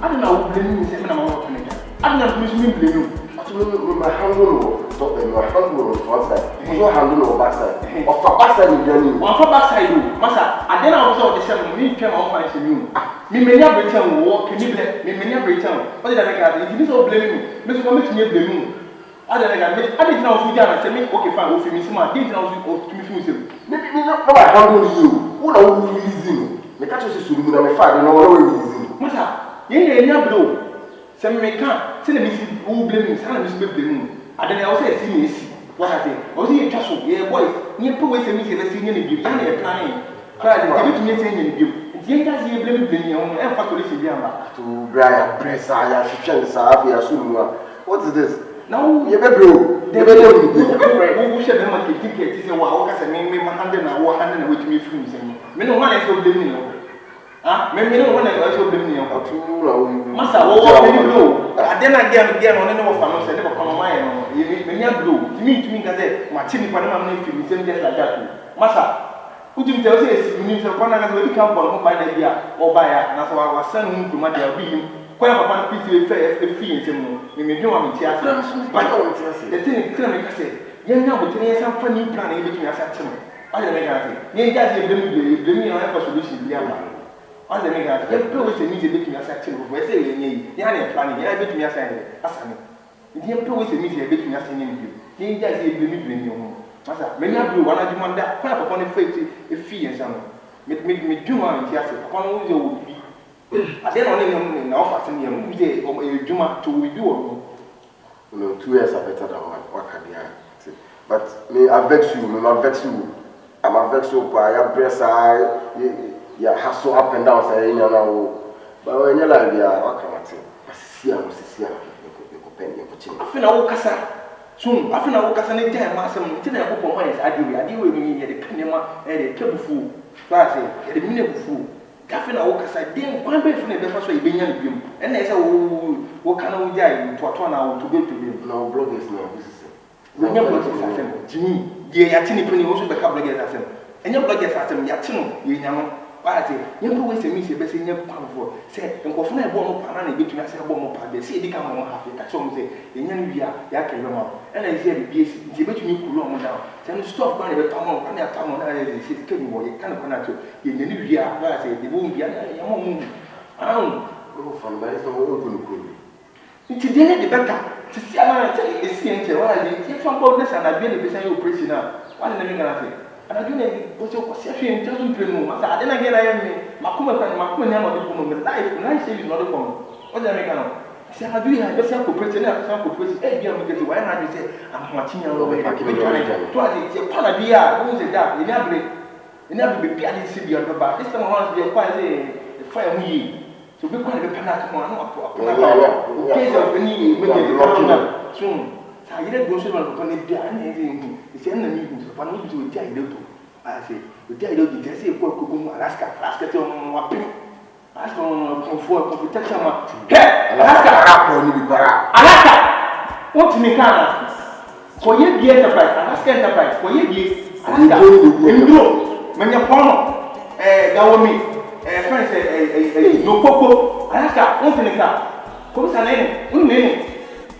I don't know blame me, say I'm not going to I don't know blame you. My handle top and my handle on front side. No handle on back side. Of a back side in Johnny. One for back side, Massa. I then I was out the 7 minutes came off my you. Me many a return walk, can you blame me many a return? What did I make out? It is all blaming me. Mr. Commit me blame you. I didn't know who I said, okay, fine, with me, I didn't know to me. Maybe not I handle you. Who are you releasing? The catch is to do my father, no one releasing. Massa, you ain't a blow. Some may can't send a missing who blame me, son, Miss Blame. I don't know, say, see me. What I say, was he a castle? Yeah, boys, near put away some missing the senior in you, and planning. Cried, give it to me saying you. The guys here blame you on and factory in Yamba. To Brian Press, I should Savia soon. What is this? No, you better go. They will share them at the ticket. Wow, I mean, my hand and I walk hand with me from saying, men no one is so blaming you. Ah, maybe no one is so blaming you. Master, what will you do? I then again on any of us, I never come on my own. You may not do. To me, that my chimney panama name to be same just like that. Master, who didn't tell us you need some panama to come from by the idea or by and as I was sending to my dear being. Quite a piece of a fee in some, you may know I'm in theatre. The thing is, I say, young now, but there is some funny planning between us at some. I don't make it. You guys are blaming me on a solution. I don't make it. You always a meeting between us at some. I say, you are planning, you are between us and Assam. You always a meeting between us and you. You guys are blaming you. Master, many of you want to demand that quite upon a fee and some. Make me do one in theatre. Upon who would be. I don't know in office and you Juma to review. 2 years are better than what can be. But me, I vex you, I vex you. I'm a vex you by your breast, you hustle up and down, saying, you know. But when you're like, what can I say? I see, I feel no Cassa. Soon, I feel no Cassa, and Master, until I open my eyes, I do with me at the Kinema and a table fool. So I say, at a minute fool. Kafina Okasa, then one bed from the first way being young, and they say, what can we die to a turn out to go to them? No bloggers, no, this is it. When your bloggers are Jimmy, ye Yatini Penny also become bloggers as them, and your bloggers are them Yatino, you know. I say, you always a miss a best in your pound for, say, and go for a bomb of Parana between us and a bomb of Pad, they say they come on half, that's all say, the young Via, Yakin Roma, and I said, yes, it's between you cool on down. Then stop going to town, and that town, and I say, Kenny, you can't connect to in the new year. I say, the won't be a young oh, from there is no open. It's a the better. To see, I tell you, it's the why I did from boldness and I've been beside you, Priscilla. What am I going to say? And I do not go to a doesn't play no matter. Then again, I am Macuma and Macuna, life is not a common. What do I make out? Say, how do you have yourself to pretend that some person, hey, dear, because why not you say, I'm watching over here. Twice, it's a Panadia, who is that? You never be piano city on the back. This time I want to be quite a fire me. So be quite a panac, in case of any soon. So I didn't go so much upon it. It's enemy to Panu to Dido. I say, the Dido, you say, Alaska, Alaska to Wapin. Ask on for protection. Alaska! What me can? For ye be enterprise, Alaska enterprise, for ye Alaska. Indro, Manya Gawomi, friends, no Popo, Alaska, what's in the car? Come on,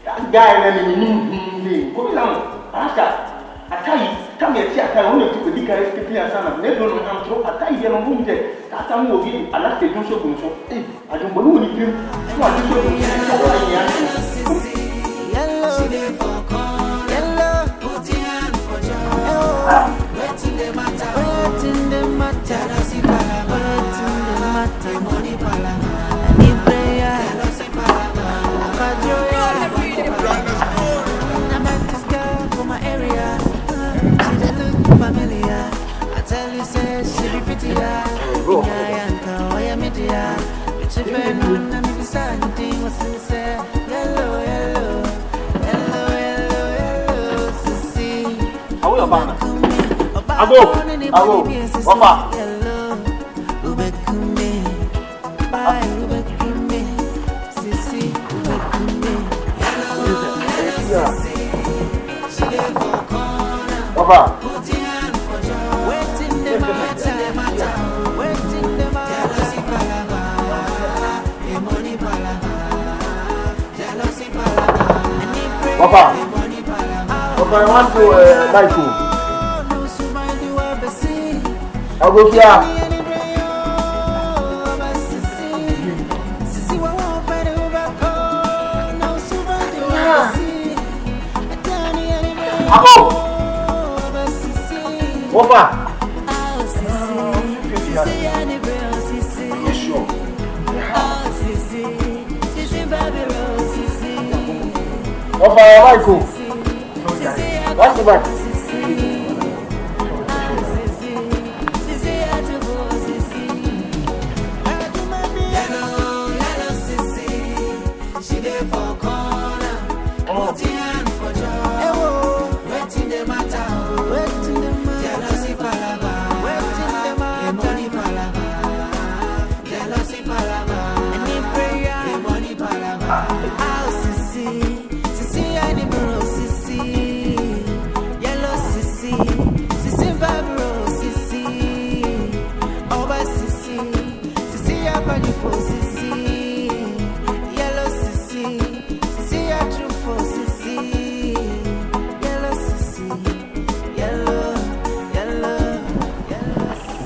that guy, come on, Alaska. I tell you, come here, I can only took the Dicker speaking as son of Nedon and I'm so I tell you, I'm going to that time will be Alaska, do so. I don't believe you. I go, Papa. Papa. Opa, I want to Michael. I'll go here. Opa. Opa, Michael. What's the matter?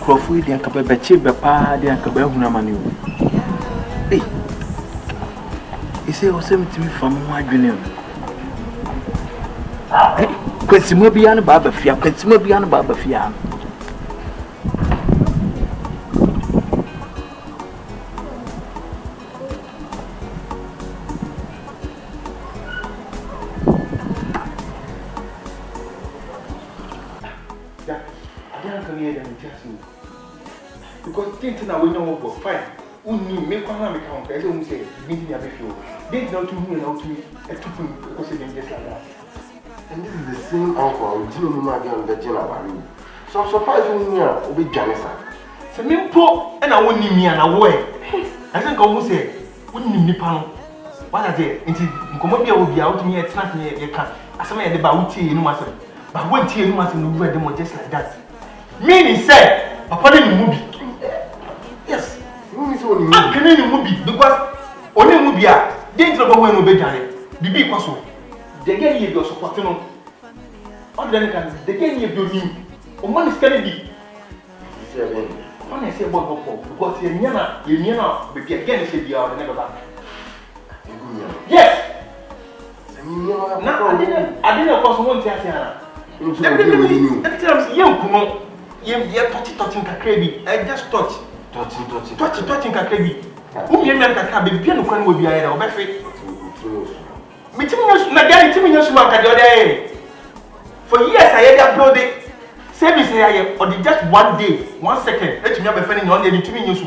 Crofui de anka bebe chibe pa de anka be huna mani o. Eh. Ise o se mitimi fam ho adwene o. Eh, kwesimo bia no ba fia, kwesimo bia no ba fia. Because things now we know what fine. Uni make one make count. I don't say meeting your baby. They not to me and out to me. I took him because they just like that. And this is the same uncle. Do you know again the general? So I'm surprised when you are Obi Jonas. So me po and I won't need me and away. I think I will say wouldn't need me panel. What I say? Until Comobia will be out to me at snap me a car. As I made the bauti in Master. But when tea in Master will wear them just like that. Meaning said, upon the movie. Yes, I'm Canadian movie because only movie are didn't know when we began. Bibi Paso. They get you your supporting on. Other than they get you your name. One is Kennedy. One I say about because you know, baby again, say you are never back. Yes. Now I didn't cause one Tiana. Every time you come on, you're touching Kakrabi. I just touch. Touching Kakrabi. Who you meant that be piano can will be a better. Between us, Nagari, Timmy, you smoke at your day. For years, I had uploaded service here for just 1 day, 1 second. Let me have a friend on the Timmy news.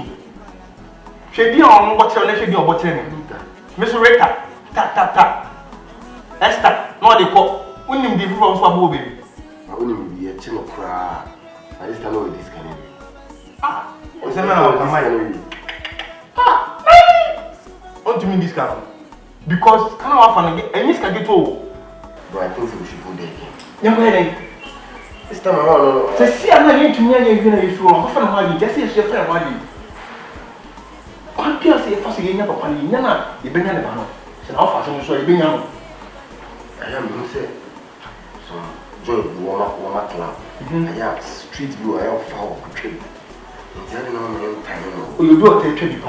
She be on what you're letting your bottom. Miss Rita, tap. Esther, no, they call. We need the difference for movie. I wouldn't be a chin of cry. I just know this can be. Ah, what's the matter with my ah, what do you mean this kind? Because kind of often and this can get old. But I think we should go there again. Young lady, this time around, say, see, I'm not going to me again. If you want to find just say, your friend, why you? One person say, first again, never find you. Yana, you've been on the banner. So now, for some, you've been on. I am going to say, so joy, warm up club. I have street view, I have foul trade. You do a trade,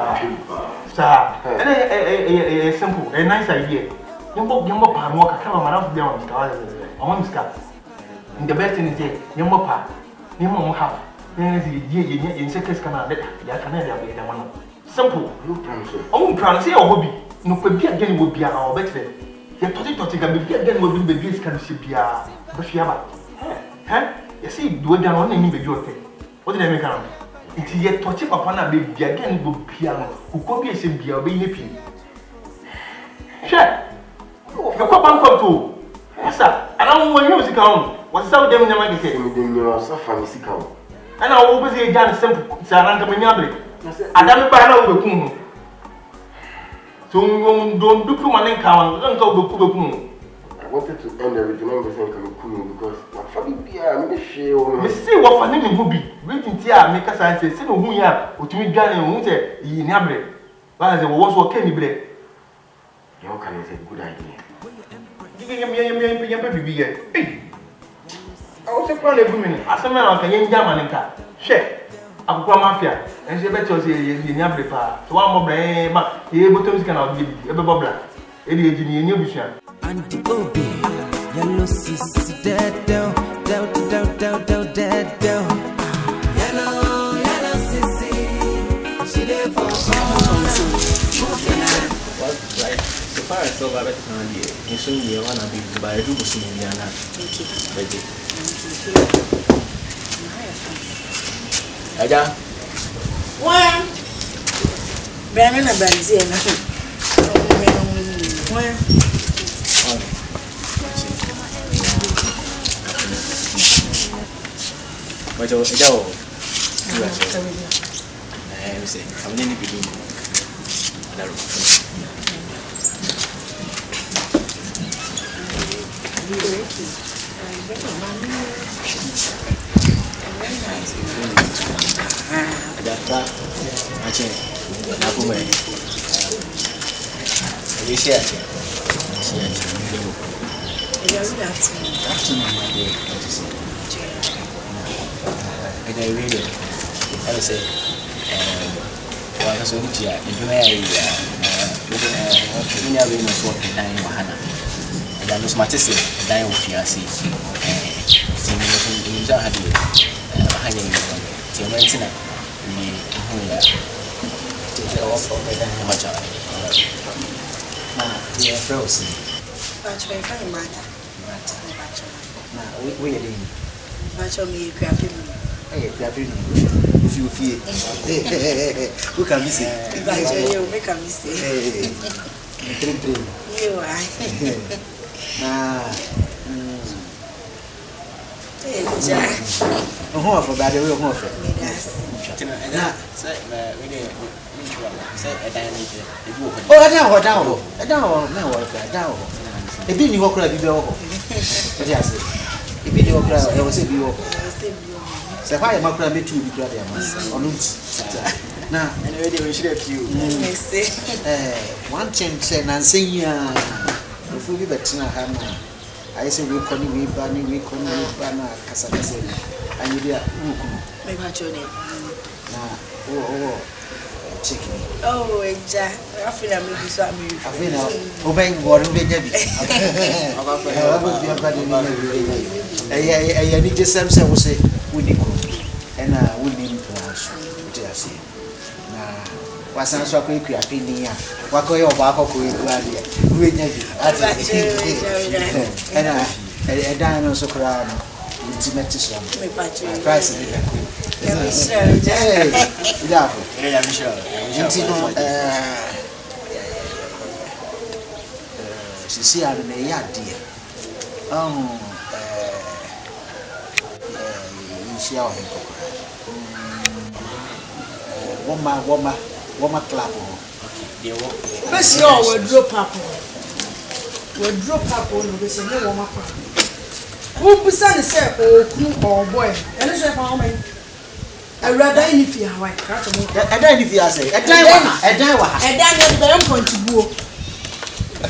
sir. And a simple, a nice idea. You walk and walk a camera around there on the sky. And the best thing is here, you walk up, you won't have. In seconds, Canada, Canada, the one. Simple, no promise. Oh, promise, your hobby. No, could be again would be our better. You're talking can be again will be the can she be a Odehyieba. Huh? You see, do it down on any baby. What did I make around? It is yet touching upon a baby again with piano, who could be a simple or be nipping. Sure. The Copan too. Yes, sir. And I don't want music on. What's out there in the market? You are so fancy. And I will be a young simple Saranga Minabri. I don't buy no. So don't do come and count, Uncle Bukubu. I wanted to end everything because my family are Michelle. See what for name will be. Reading tea, make us answer, say no who ya, or to me, Johnny, who say, ye never. But as I was what can you break? Your can is a good idea. I was a plan of women. I said, I can German car. Share. I'm from Mafia, and she bet you say, you never prepare. So one more brain, but he able to cannot give you a bubble. It is in your new vision. And Obi, yellow sis, dead down, dead down. Yellow sissy, she there for right. So far as over at Canada, you show me one of the by a double singing. Thank you. Aja. Why? Brandon and Benzina. Why? But I say, I'm going to be doing if you feel who can miss it? You make a mistake. You are. Oh, for bad, we'll move it. Oh, I don't. A bit you walk like you go. Yes, a bit you walk like I was a view. So, why am I going to be too big? Now, anyway, we should have you. One chance and saying, if we live at Tinahama, I say we can be banning, we can be banner, Casabasa, and you are maybe what's your name? Oh, chicken. Oh, Jack, I feel I'm maybe so amused. I feel obeying what we did. I need to say, I will say, we need and we need to answer. Was answer quick, I think, what go your Baaba and a dinosaur crown, intimate son. Price CECI and a yard, dear. Woman clap. First, you will drop up. We'll drop up on this and no woman. Who put on the set or boy? And it's a farmer. I rather if you are catch a motor. I don't if you say, a diver, I'm going to go. I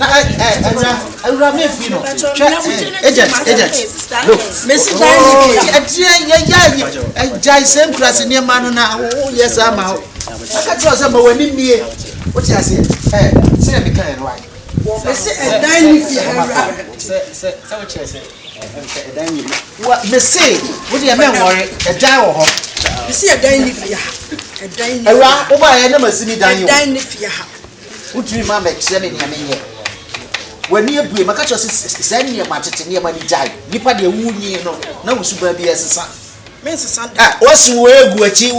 will have you know. Agent, I same class in your man now. Oh, yes, I'm out. I can't trust them when in me. What you say? Say, me kind right. I say, a dime if you have say, what you say. What me say? What do you mean? Worry, a dime. You see, a dime if you have a dime. I never see me dime if you have. What do you mean? Examining me. When you be my catcher send me a match near money die. Nipa de wooing no super be as a son. Miss Sunday. What's where go achieve?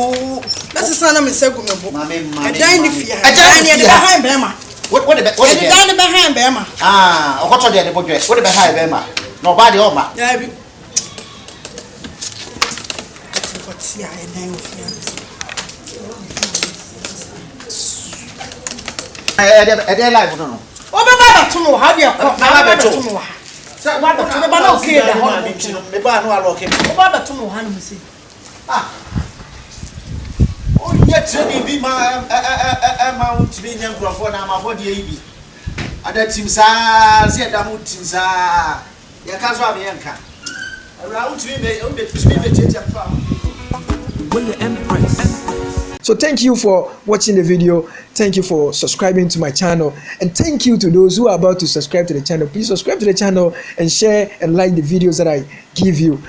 That's a son of Miss Segum. I dine if you are behind Bema. What about behind Bema? Ah, what are the budget? What about behind Bema? Nobody over. What's your name? I dare life, no. Oh, Baaba to know how you are. Baaba to know. So, what the Baaba okay? The Baaba no okay. Baaba to know how you say. Ah. Oh, yet be my amount to be young for now. My body, ada team saa se da ho team saa ya ka so ameyanka awura utumi be tete fa. So thank you for watching the video. Thank you for subscribing to my channel. And thank you to those who are about to subscribe to the channel. Please subscribe to the channel and share and like the videos that I give you.